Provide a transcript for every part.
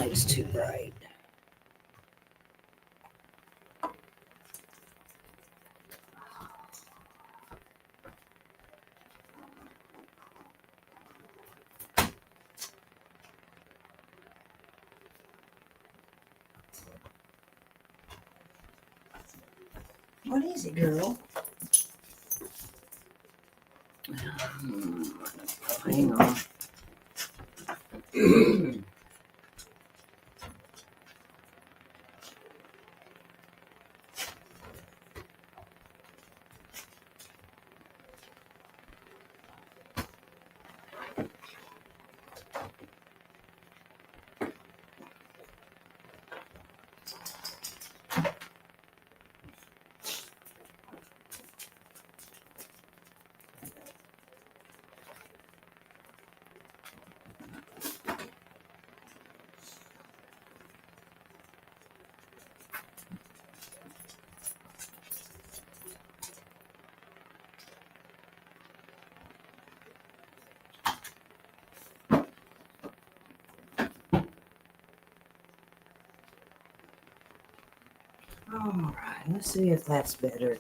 light's too bright. What is it, girl? Hang on. All right, let's see if that's better.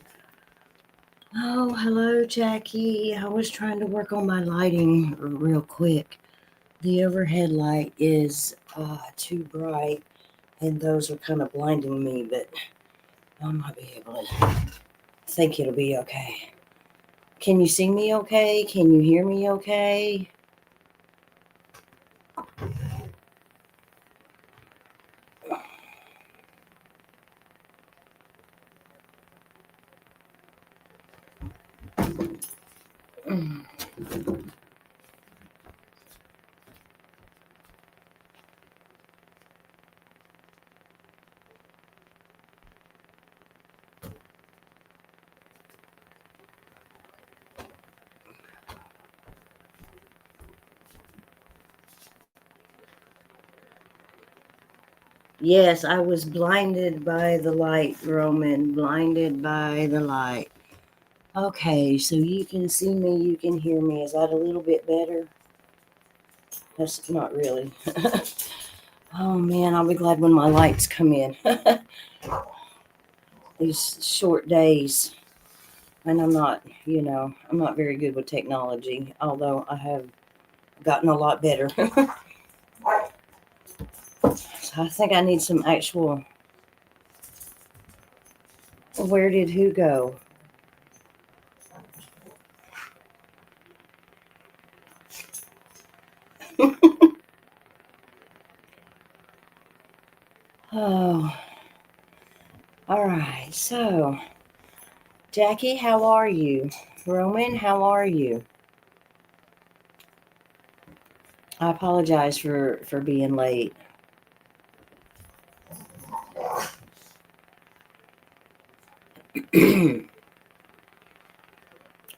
Oh, hello, Jackie. I was trying to work on my lighting real quick. The overhead light is too bright, and those are kind of blinding me, but I might be able to. I think it'll be okay. Can you see me okay? Can you hear me okay? Yes, I was blinded by the light, Roman. Blinded by the light. Okay, so you can see me, you can hear me. Is that a little bit better? That's not really. Oh man, I'll be glad when my lights come in. These short days. And I'm not, I'm not very good with technology, although I have gotten a lot better. So I think I need some actual. Where did who go? Oh, all right. So, Jackie, how are you? Roman, how are you? I apologize for being late.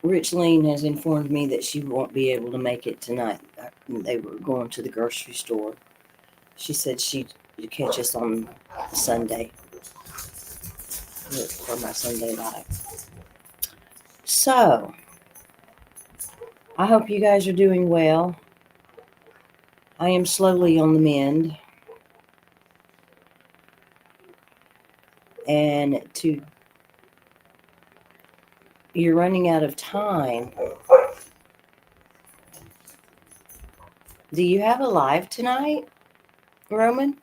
Richline has informed me that she won't be able to make it tonight. They were going to the grocery store. She said she'd catch us on Sunday for my Sunday live. So, I hope you guys are doing well. I am slowly on the mend. And you're running out of time. Do you have a live tonight, Roman?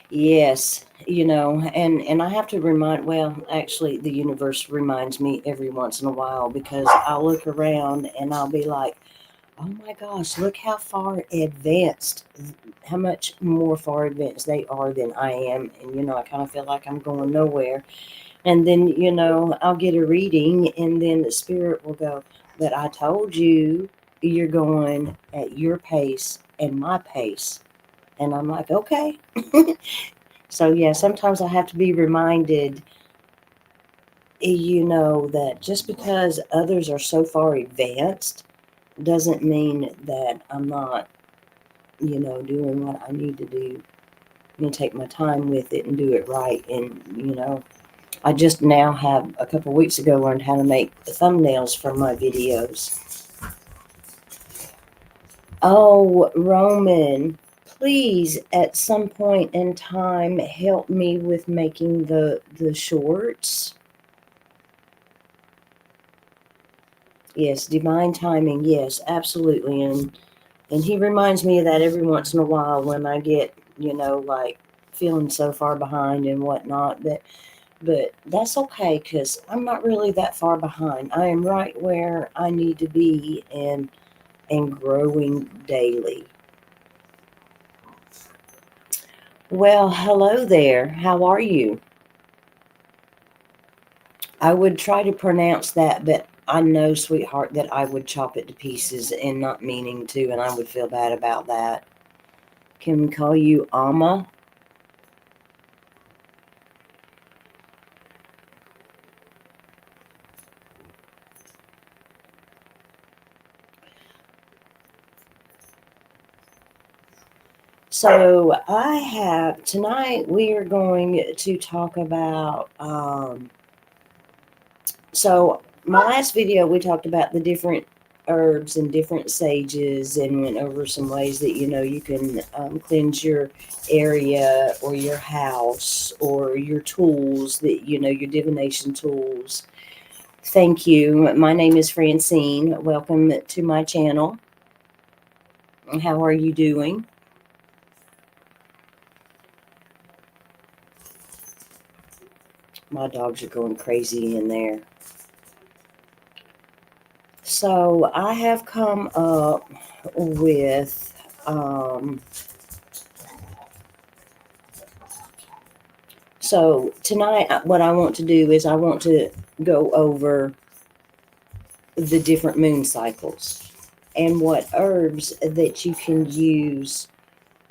Yes, and I have to actually the universe reminds me every once in a while, because I'll look around and I'll be like, oh my gosh, look how far advanced, how much more far advanced they are than I am. And, I kind of feel like I'm going nowhere. And then, I'll get a reading, and then the spirit will go, but I told you you're going at your pace and my pace. And I'm like, okay. So, yeah, sometimes I have to be reminded, that just because others are so far advanced doesn't mean that I'm not, doing what I need to do. I'm going to take my time with it and do it right. And, I just now have a couple weeks ago learned how to make the thumbnails for my videos. Oh, Roman, please at some point in time help me with making the shorts. Yes, divine timing. Yes, absolutely. And he reminds me of that every once in a while when I get, like feeling so far behind and whatnot. But that's okay because I'm not really that far behind. I am right where I need to be and growing daily. Well, hello there. How are you? I would try to pronounce that, but I know, sweetheart, that I would chop it to pieces and not meaning to, and I would feel bad about that. Can we call you Amma? So I have tonight. We are going to talk about. So my last video, we talked about the different herbs and different sages, and went over some ways that you can cleanse your area or your house or your tools that your divination tools. Thank you. My name is Francine. Welcome to my channel. How are you doing? My dogs are going crazy in there. So I have come up with so tonight what I want to do is I want to go over the different moon cycles and what herbs that you can use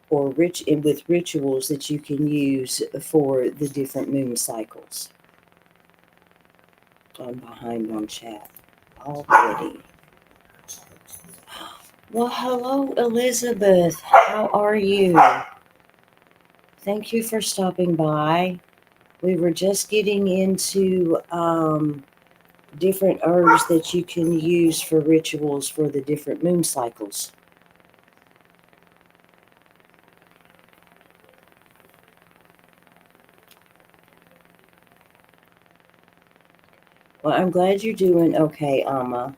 or with rituals that you can use for the different moon cycles. I'm behind on chat already. Well, hello, Elizabeth. How are you? Thank you for stopping by. We were just getting into different herbs that you can use for rituals for the different moon cycles. Well, I'm glad you're doing okay, Amma.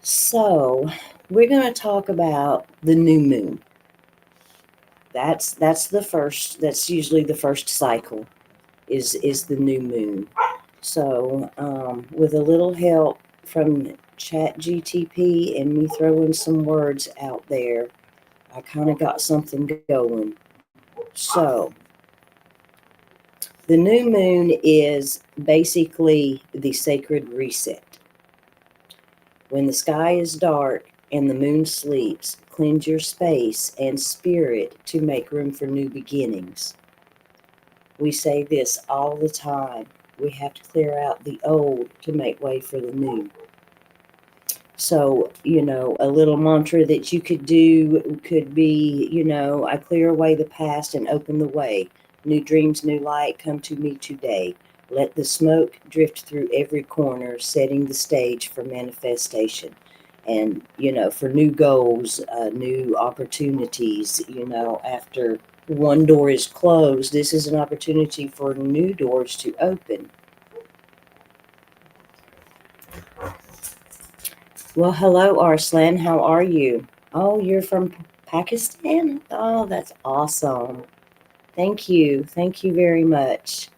So, we're going to talk about the new moon. That's the first. That's usually the first cycle. Is the new moon. So, with a little help from Chat GTP and me throwing some words out there, I kind of got something going. So, the new moon is basically the sacred reset. When the sky is dark and the moon sleeps, cleanse your space and spirit to make room for new beginnings. We say this all the time. We have to clear out the old to make way for the new. So, a little mantra that you could do could be, I clear away the past and open the way. New dreams, new light, come to me today. Let the smoke drift through every corner, setting the stage for manifestation. And, for new goals, new opportunities, after one door is closed, this is an opportunity for new doors to open. Well, hello, Arslan. How are you? Oh, you're from Pakistan? Oh, that's awesome. Thank you. Thank you very much.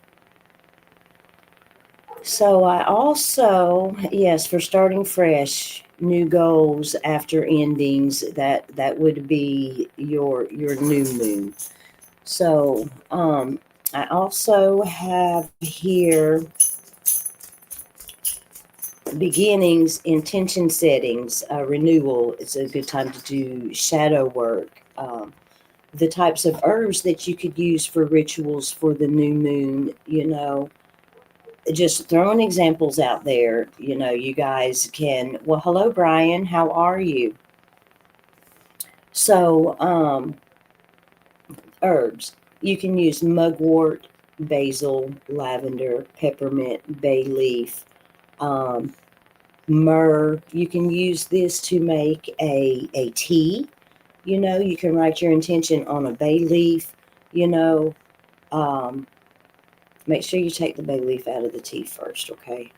So I also, yes, for starting fresh, new goals after endings, that would be your new moon. So I also have here beginnings, intention settings, renewal. It's a good time to do shadow work. The types of herbs that you could use for rituals for the new moon, just throwing examples out there. You guys can. Well, hello, Brian. How are you? So, herbs. You can use mugwort, basil, lavender, peppermint, bay leaf, um, myrrh. You can use this to make a tea. You can write your intention on a bay leaf. You know, um, make sure you take the bay leaf out of the tea first, okay?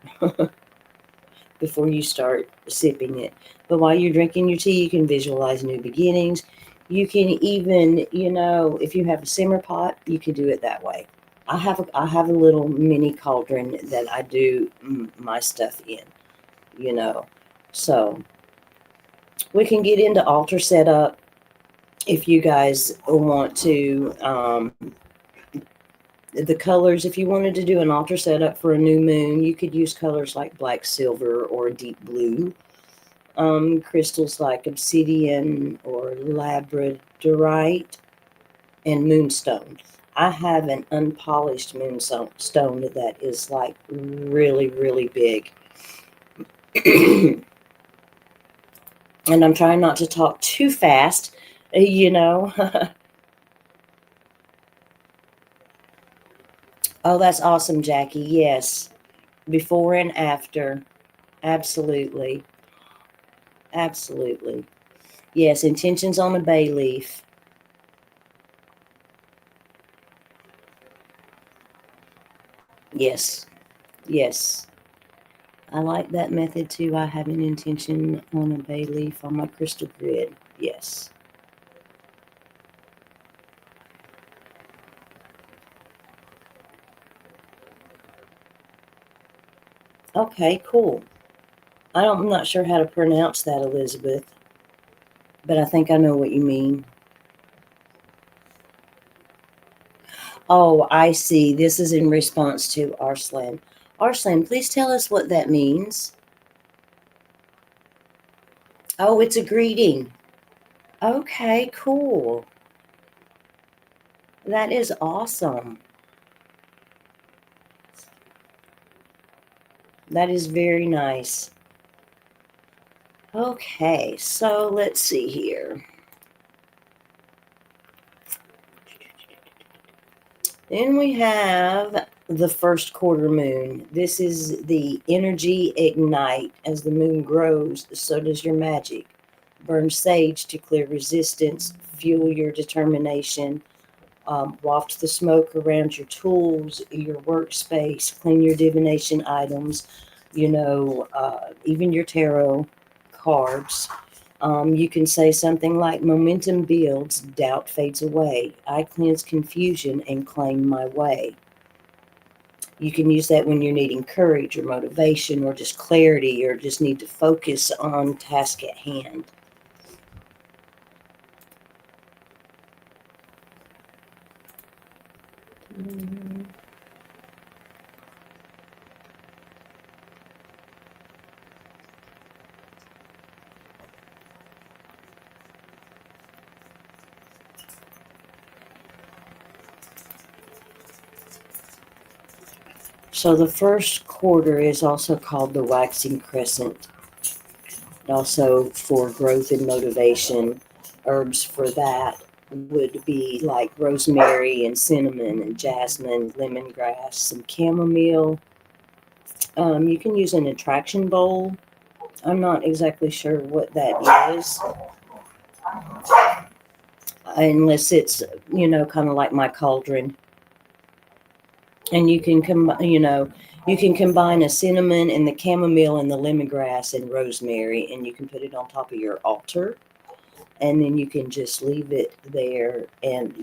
Before you start sipping it. But while you're drinking your tea, you can visualize new beginnings. You can even, if you have a simmer pot, you can do it that way. I have a little mini cauldron that I do my stuff in, you know. So we can get into altar setup if you guys want to. The colors, if you wanted to do an altar setup for a new moon, you could use colors like black, silver, or deep blue. Crystals like obsidian or labradorite and moonstone. I have an unpolished moonstone that is like really, really big. And I'm trying not to talk too fast, you know. Oh, that's awesome, Jackie. Yes. Before and after. Absolutely. Absolutely. Yes, intentions on a bay leaf. Yes. Yes. I like that method too. I have an intention on a bay leaf on my crystal grid. Yes. Okay, cool. I'm not sure how to pronounce that, Elizabeth, but I think I know what you mean. Oh, I see. This is in response to Arslan. Arslan, please tell us what that means. Oh, it's a greeting. Okay, cool. That is awesome. That is very nice. Okay, so let's see here. Then we have the first quarter moon. This is the energy ignite. As the moon grows, so does your magic. Burn sage to clear resistance, fuel your determination, waft the smoke around your tools, your workspace, clean your divination items, even your tarot cards. You can say something like, momentum builds, doubt fades away. I cleanse confusion and claim my way. You can use that when you're needing courage or motivation or just clarity or just need to focus on task at hand. So the first quarter is also called the waxing crescent. Also for growth and motivation, herbs for that would be like rosemary and cinnamon and jasmine, lemongrass, some chamomile. You can use an attraction bowl. I'm not exactly sure what that is, unless it's, kind of like my cauldron. And you can combine a cinnamon and the chamomile and the lemongrass and rosemary, and you can put it on top of your altar, and then you can just leave it there, and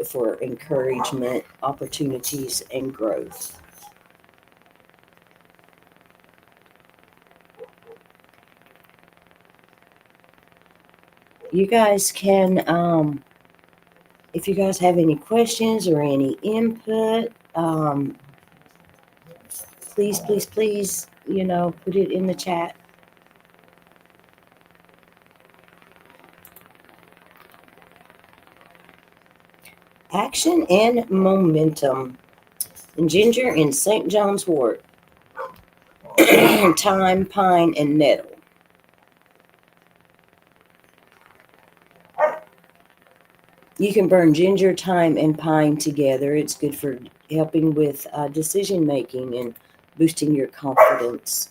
for encouragement, opportunities, and growth. You guys can, if you guys have any questions or any input, please, please, please, put it in the chat. Action and momentum. Ginger and St. John's wort. Thyme, pine, and nettle. You can burn ginger, thyme, and pine together. It's good for helping with decision making and boosting your confidence.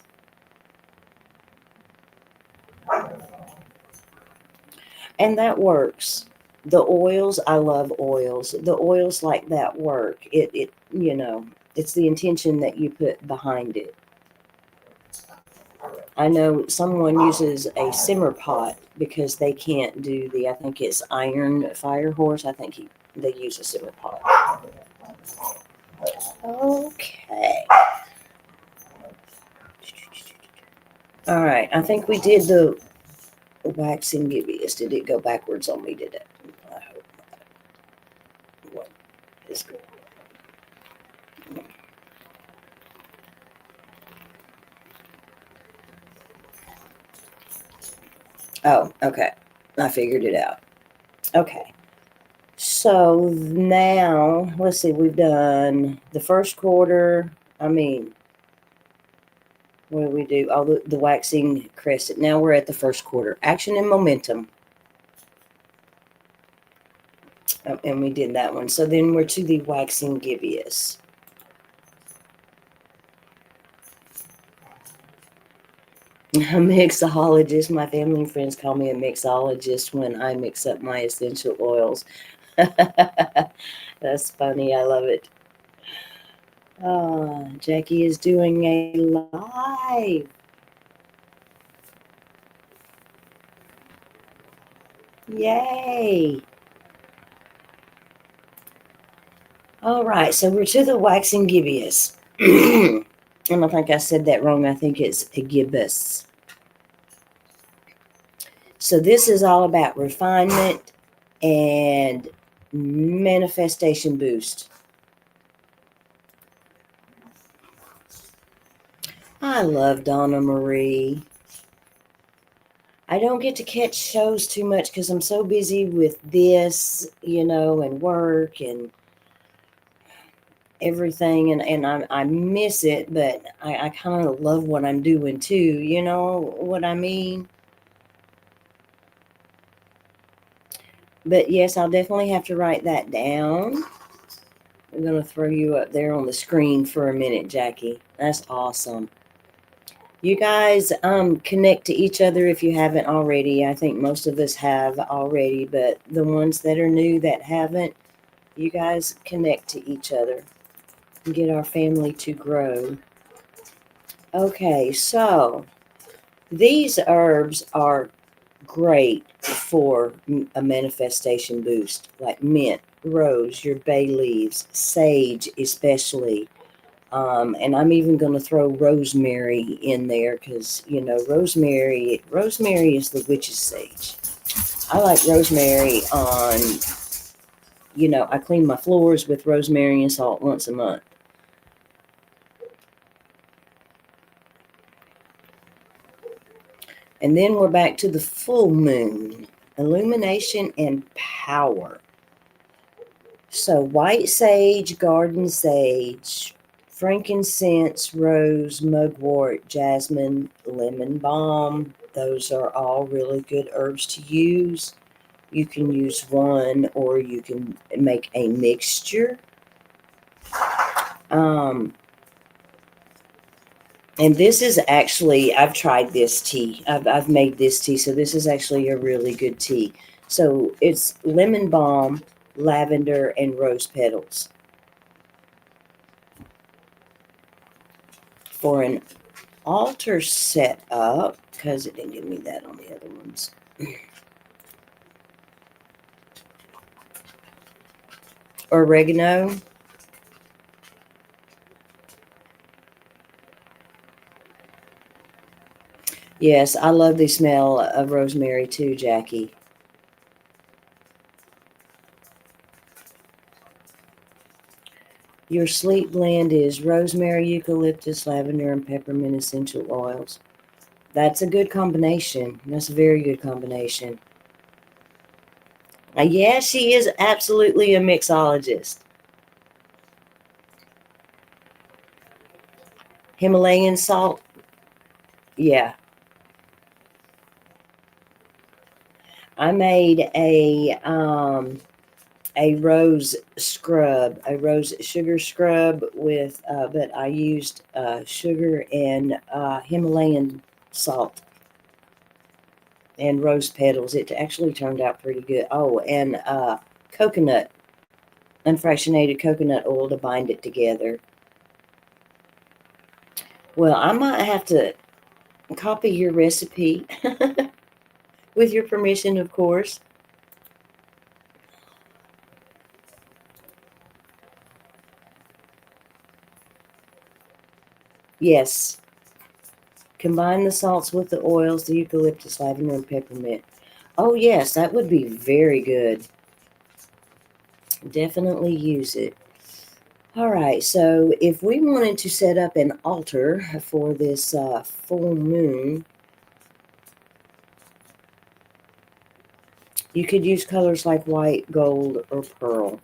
And that works. The oils, I love oils. The oils like that work. It's the intention that you put behind it. I know someone uses a simmer pot because they can't do I think it's iron fire horse. I think they use a simmer pot. Okay. All right. I think we did the waxing gibbous. Did it go backwards on me? Did it? I hope not. What is good? Oh, okay. I figured it out. Okay. So now, let's see, we've done the first quarter. I mean, what do we do? Oh, the waxing crescent. Now we're at the first quarter. Action and momentum. And we did that one. So then we're to the waxing gibbous. A mixologist. My family and friends call me a mixologist when I mix up my essential oils. That's funny. I love it. Jackie is doing a live. Yay. All right. So we're to the waxing gibbous. And I think I said that wrong. I think it's a gibbous. So this is all about refinement and manifestation boost. I love Donna Marie. I don't get to catch shows too much because I'm so busy with this, and work and everything. And I miss it, but I kind of love what I'm doing too. You know what I mean? But yes, I'll definitely have to write that down. I'm going to throw you up there on the screen for a minute, Jackie. That's awesome. You guys connect to each other if you haven't already. I think most of us have already, but the ones that are new that haven't, you guys connect to each other and get our family to grow. Okay, so these herbs are great for a manifestation boost, like mint, rose, your bay leaves, sage especially. And I'm even going to throw rosemary in there because, rosemary is the witch's sage. I like rosemary on, I clean my floors with rosemary and salt once a month. And then we're back to the full moon, illumination and power. So white sage, garden sage, frankincense, rose, mugwort, jasmine, lemon balm. Those are all really good herbs to use. You can use one or you can make a mixture. And this is actually, I've tried this tea. I've made this tea. So this is actually a really good tea. So it's lemon balm, lavender, and rose petals. For an altar set up, because it didn't give me that on the other ones. Oregano. Yes, I love the smell of rosemary too, Jackie. Your sleep blend is rosemary, eucalyptus, lavender, and peppermint essential oils. That's a good combination. That's a very good combination. Yeah, she is absolutely a mixologist. Himalayan salt. Yeah. I made a a rose scrub, a rose sugar scrub with, but I used sugar and Himalayan salt and rose petals. It actually turned out pretty good. Oh, and coconut, unfractionated coconut oil to bind it together. Well, I might have to copy your recipe with your permission, of course. Yes. Combine the salts with the oils, the eucalyptus, lavender, and peppermint. Oh, yes, that would be very good. Definitely use it. All right, so if we wanted to set up an altar for this full moon, you could use colors like white, gold, or pearl.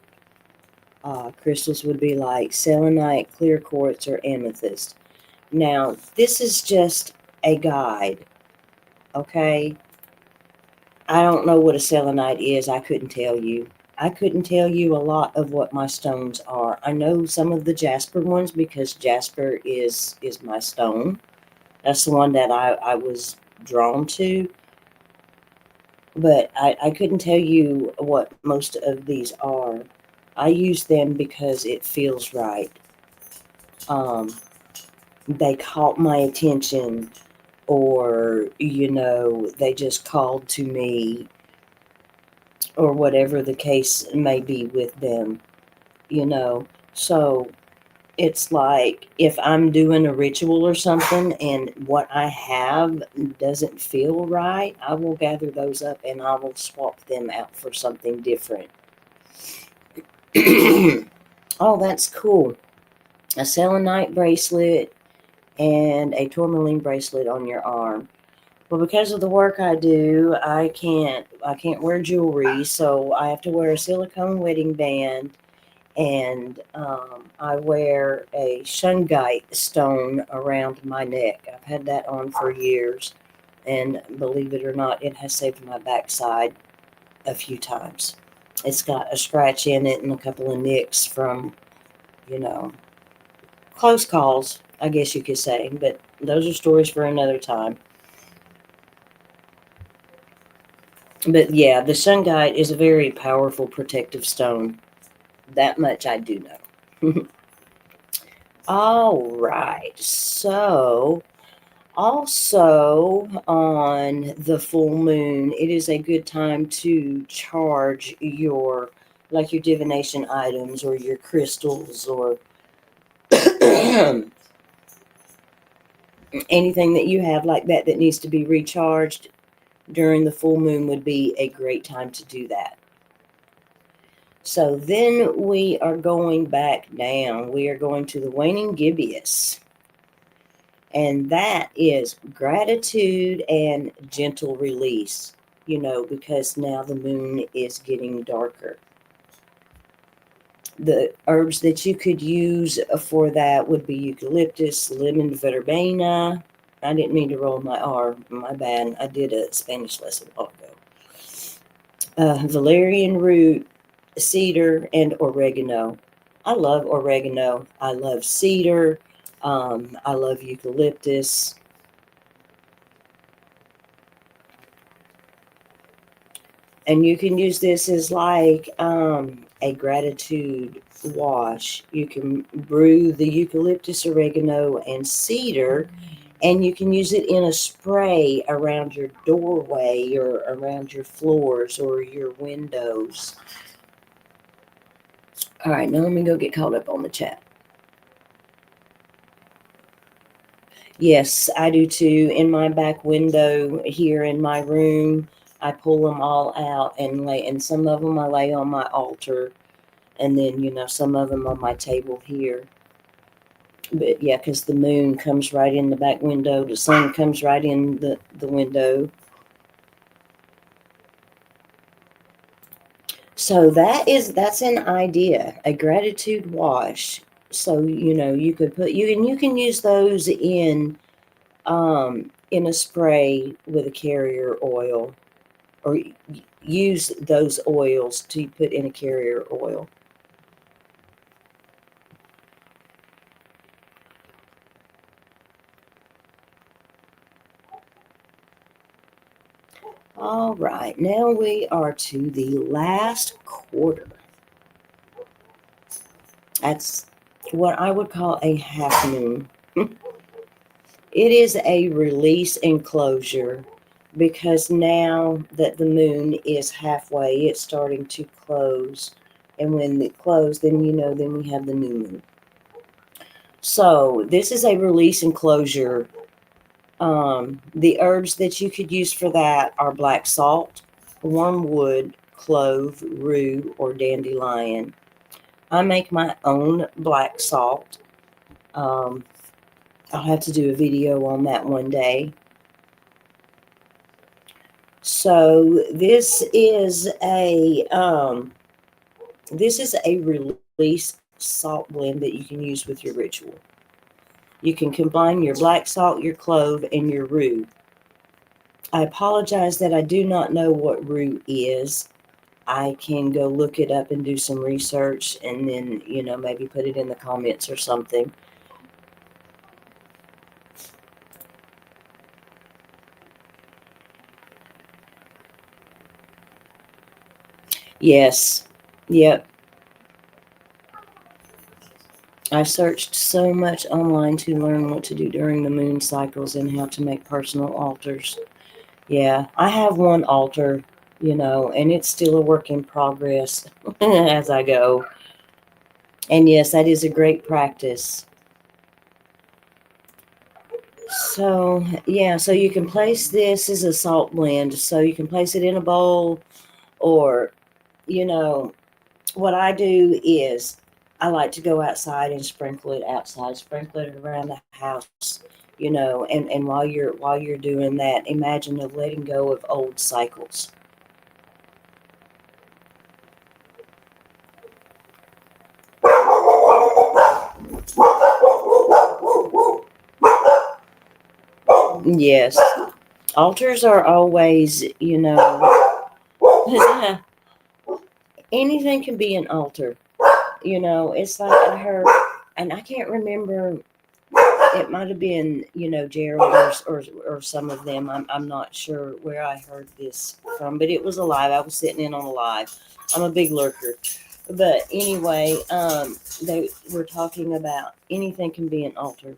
Crystals would be like selenite, clear quartz, or amethyst. Now, this is just a guide, okay? I don't know what a selenite is. I couldn't tell you. I couldn't tell you a lot of what my stones are. I know some of the jasper ones because jasper is my stone. That's the one that I was drawn to. But I couldn't tell you what most of these are. I use them because it feels right. Um, they caught my attention, or, they just called to me, or whatever the case may be with them, you know. So it's like if I'm doing a ritual or something and what I have doesn't feel right, I will gather those up and I will swap them out for something different. Oh, that's cool. A selenite bracelet and a tourmaline bracelet on your arm. Well, because of the work I do, I can't wear jewelry, so I have to wear a silicone wedding band, and I wear a shungite stone around my neck. I've had that on for years, and believe it or not, it has saved my backside a few times. It's got a scratch in it and a couple of nicks from, you know, close calls, I guess you could say, but those are stories for another time. But yeah, the shungite is a very powerful protective stone. That much I do know. All right. So, also on the full moon, it is a good time to charge like your divination items or your crystals or anything that you have like that that needs to be recharged during the full moon would be a great time to do that. So then we are going back down. We are going to the waning gibbous. And that is gratitude and gentle release, because now the moon is getting darker. The herbs that you could use for that would be eucalyptus, lemon verbena. I didn't mean to roll my R. My bad. I did a Spanish lesson a while ago. Valerian root, cedar, and oregano. I love oregano. I love cedar. I love eucalyptus. And you can use this as like a gratitude wash. You can brew the eucalyptus, oregano, and cedar, and you can use it in a spray around your doorway or around your floors or your windows. All right, now let me go get caught up on the chat. Yes, I do too. In my back window here in my room, I pull them all out and some of them I lay on my altar, and then, some of them on my table here. But yeah, because the moon comes right in the back window, the sun comes right in the window. So that's an idea, a gratitude wash. So, you could you can use those in a spray with a carrier oil. or use those oils to put in a carrier oil. All right, now we are to the last quarter. That's what I would call a half moon. It is a release enclosure because now that the moon is halfway, it's starting to close. And when it closes, then then we have the new moon. So this is a release enclosure. The herbs that you could use for that are black salt, wormwood, clove, rue, or dandelion. I make my own black salt. Um, I'll have to do a video on that one day. So this is a release salt blend that you can use with your ritual. You can combine your black salt, your clove, and your rue. I apologize that I do not know what rue is. I can go look it up and do some research and then, maybe put it in the comments or something. Yes. Yep. I searched so much online to learn what to do during the moon cycles and how to make personal altars. Yeah, I have one altar, and it's still a work in progress as I go. And yes, that is a great practice. So, yeah, so you can place this as a salt blend. So you can place it in a bowl, or, you know, what I do is I like to go outside and sprinkle it around the house, and while you're doing that, imagine of letting go of old cycles. Yes. Altars are always, anything can be an altar. It's like I heard, and I can't remember. It might have been, Gerald or some of them. I'm not sure where I heard this from, but it was a live. I was sitting in on a live. I'm a big lurker, but anyway, they were talking about anything can be an altar.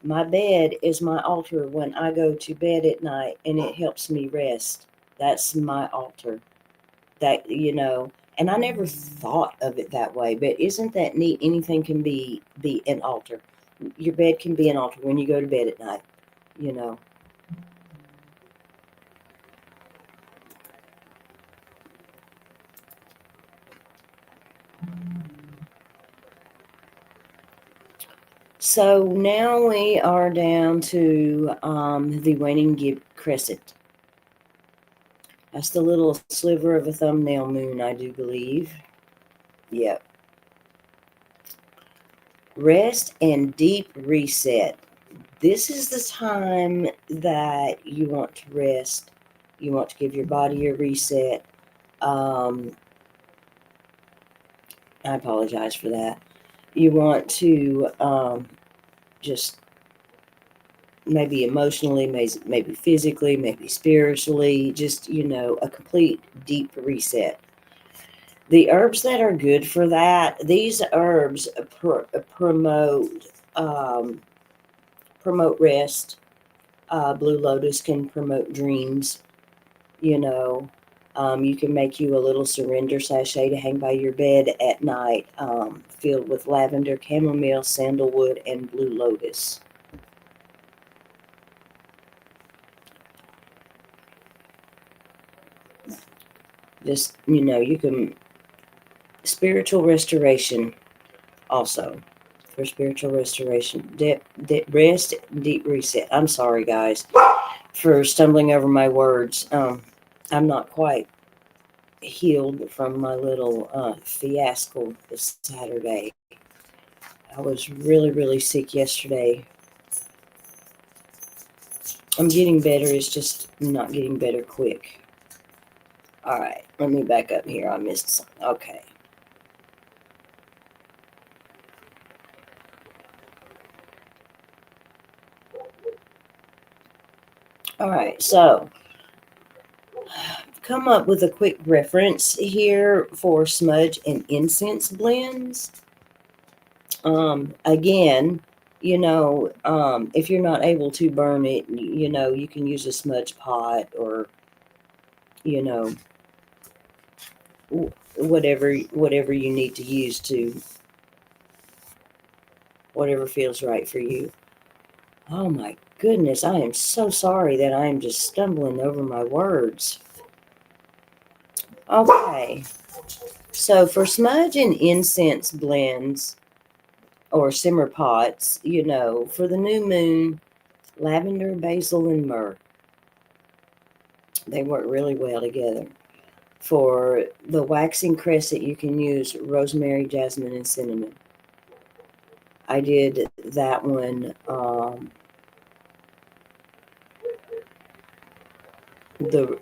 My bed is my altar when I go to bed at night, and it helps me rest. That's my altar. That and I never thought of it that way, but isn't that neat? Anything can be an altar. Your bed can be an altar when you go to bed at night, you know. So now we are down to the waning crescent. That's the little sliver of a thumbnail moon, I do believe. Yep. Rest and deep reset. This is the time that you want to rest. You want to give your body a reset. Um, I apologize for that. You want to just maybe emotionally, maybe physically, maybe spiritually, just, a complete deep reset. The herbs that are good for that, these herbs um, promote rest. Blue lotus can promote dreams. You know, you can make you a little surrender sachet to hang by your bed at night, filled with lavender, chamomile, sandalwood, and blue lotus. Just, you can, spiritual restoration also. For spiritual restoration, rest, deep reset. I'm sorry, guys, for stumbling over my words. I'm not quite healed from my little fiasco this Saturday. I was really, really sick yesterday. I'm getting better. It's just not getting better quick. All right, let me back up here. I missed some. Okay. All right, so come up with a quick reference here for smudge and incense blends. Again, if you're not able to burn it, you can use a smudge pot or, you know, whatever you need to use to whatever feels right for you. Oh my goodness, I am so sorry that I am just stumbling over my words. Okay, so for smudge and incense blends or simmer pots, for the new moon, lavender, basil, and myrrh, they work really well together. For the waxing crescent, you can use rosemary, jasmine, and cinnamon. I did that one. The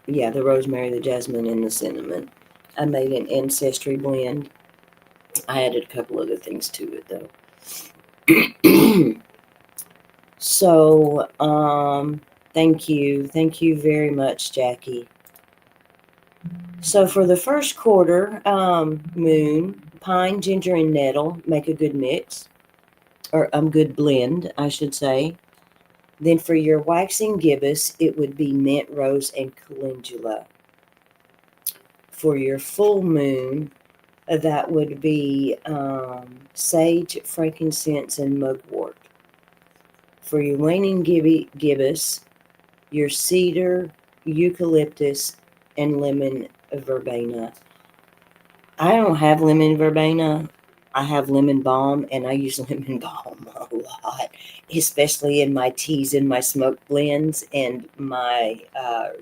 the rosemary, the jasmine, and the cinnamon. I made an ancestry blend. I added a couple other things to it though. So, thank you very much, Jackie. So for the first quarter, moon, pine, ginger, and nettle make a good mix, or good blend, I should say. Then for your waxing gibbous, it would be mint, rose, and calendula. For your full moon, that would be sage, frankincense, and mugwort. For your waning gibbous, your cedar, eucalyptus, and lemon verbena. I don't have lemon verbena. I have lemon balm, and I use lemon balm a lot, especially in my teas and my smoke blends and my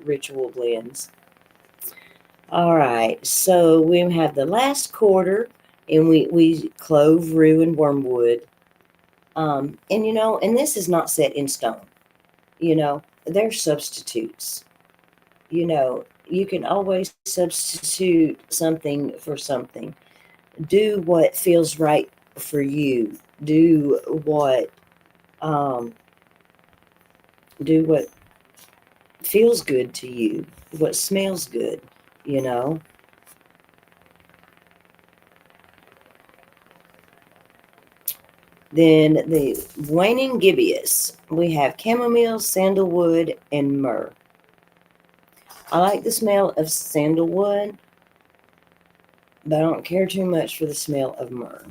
ritual blends. All right, so we have the last quarter, and we clove, rue, and wormwood. And this is not set in stone. They're substitutes. You can always substitute something for something. Do what feels right for you. Um, do what feels good to you. What smells good. You know. Then the waning gibbous. We have chamomile, sandalwood, and myrrh. I like the smell of sandalwood, but I don't care too much for the smell of myrrh.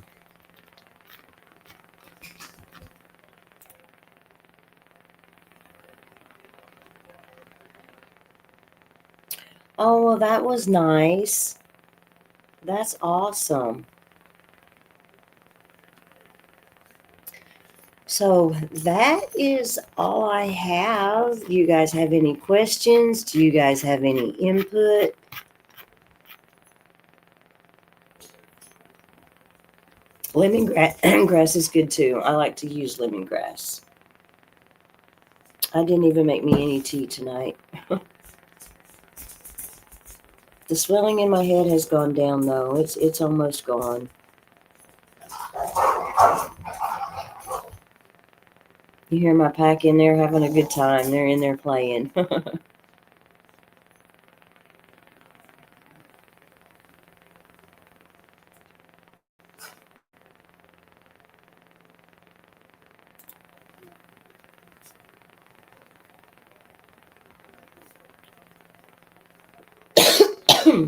Oh, well, that was nice. That's awesome. So that is all I have. Do you guys have any questions? Do you guys have any input? Lemongrass is good too. I like to use lemongrass. I didn't even make me any tea tonight. The swelling in my head has gone down though. It's almost gone. You hear my pack in there having a good time. They're in there playing.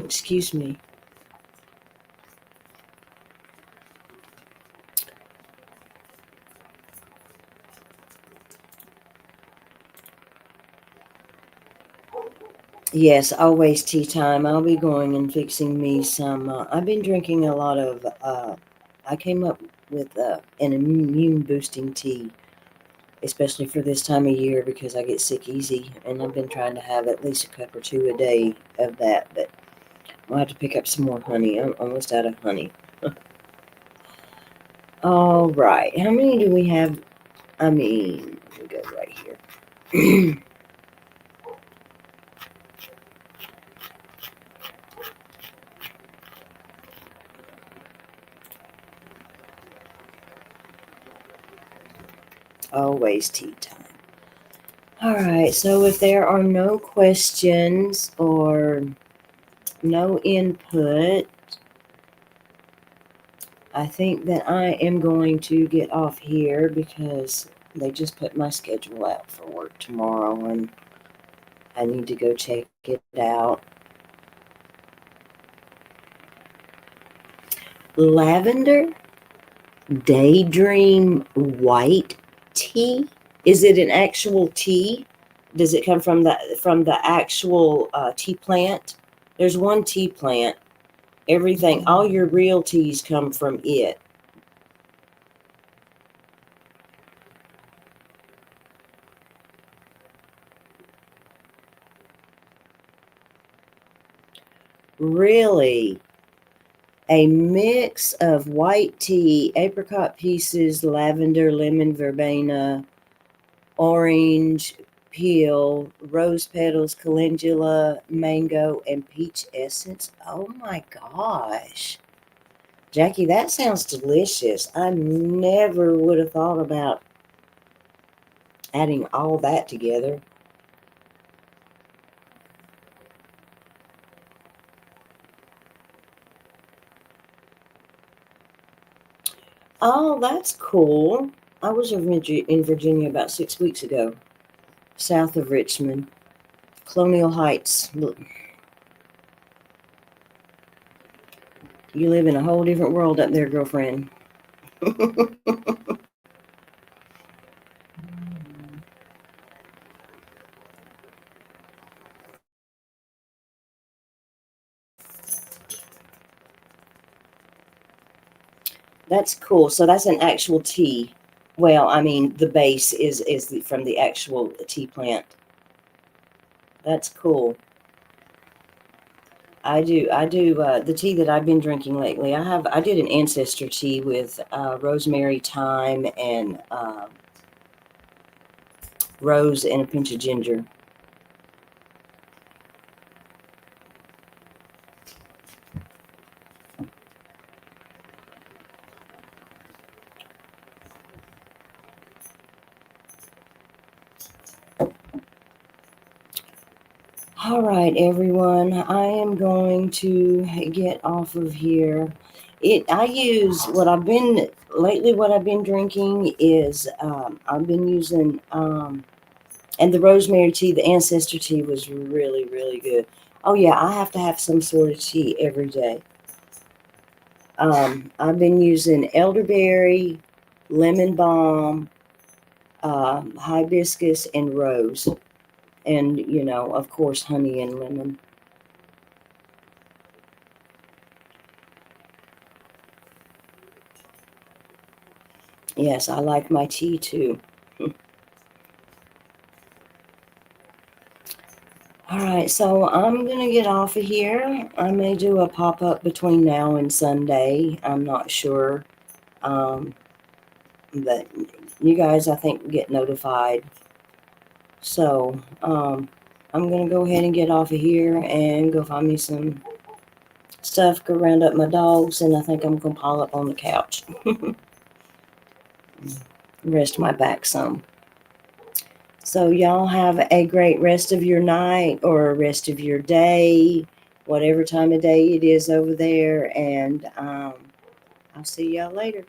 Excuse me. Yes, always tea time. I'll be going and fixing me some. I've been drinking a lot of. I came up with an immune boosting tea, especially for this time of year because I get sick easy, and I've been trying to have at least a cup or two a day of that. But I'll have to pick up some more honey. I'm almost out of honey. All right, how many do we have? I mean, we go right here. Always tea time. All right, so if there are no questions or no input, I think that I am going to get off here because they just put my schedule out for work tomorrow and I need to go check it out. Lavender Daydream White Tea. Is it an actual tea? Does it come from the actual tea plant? There's one tea plant. Everything, all your real teas come from it. Really? A mix of white tea, apricot pieces, lavender, lemon, verbena, orange peel, rose petals, calendula, mango, and peach essence. Oh my gosh. Jackie, that sounds delicious. I never would have thought about adding all that together. Oh, that's cool. I was in Virginia about 6 weeks ago, south of Richmond, Colonial Heights. Look, you live in a whole different world up there, girlfriend. That's cool. So that's an actual tea. Well, I mean, the base is from the actual tea plant. That's cool. I do the tea that I've been drinking lately. I did an ancestor tea with rosemary, thyme, and rose and a pinch of ginger. All right, everyone. I am going to get off of here. I use what I've been lately. What I've been drinking is I've been using and the rosemary tea. The ancestor tea was really really good. Oh yeah, I have to have some sort of tea every day. I've been using elderberry, lemon balm, hibiscus, and rose, and of course, honey and lemon. Yes, I like my tea too. All right, so I'm going to get off of here. I may do a pop up between now and Sunday. I'm not sure. Um, but you guys, I think, get notified. So I'm going to go ahead and get off of here and go find me some stuff, go round up my dogs, and I think I'm going to pile up on the couch. Rest my back some. So y'all have a great rest of your night or rest of your day, whatever time of day it is over there. And I'll see y'all later.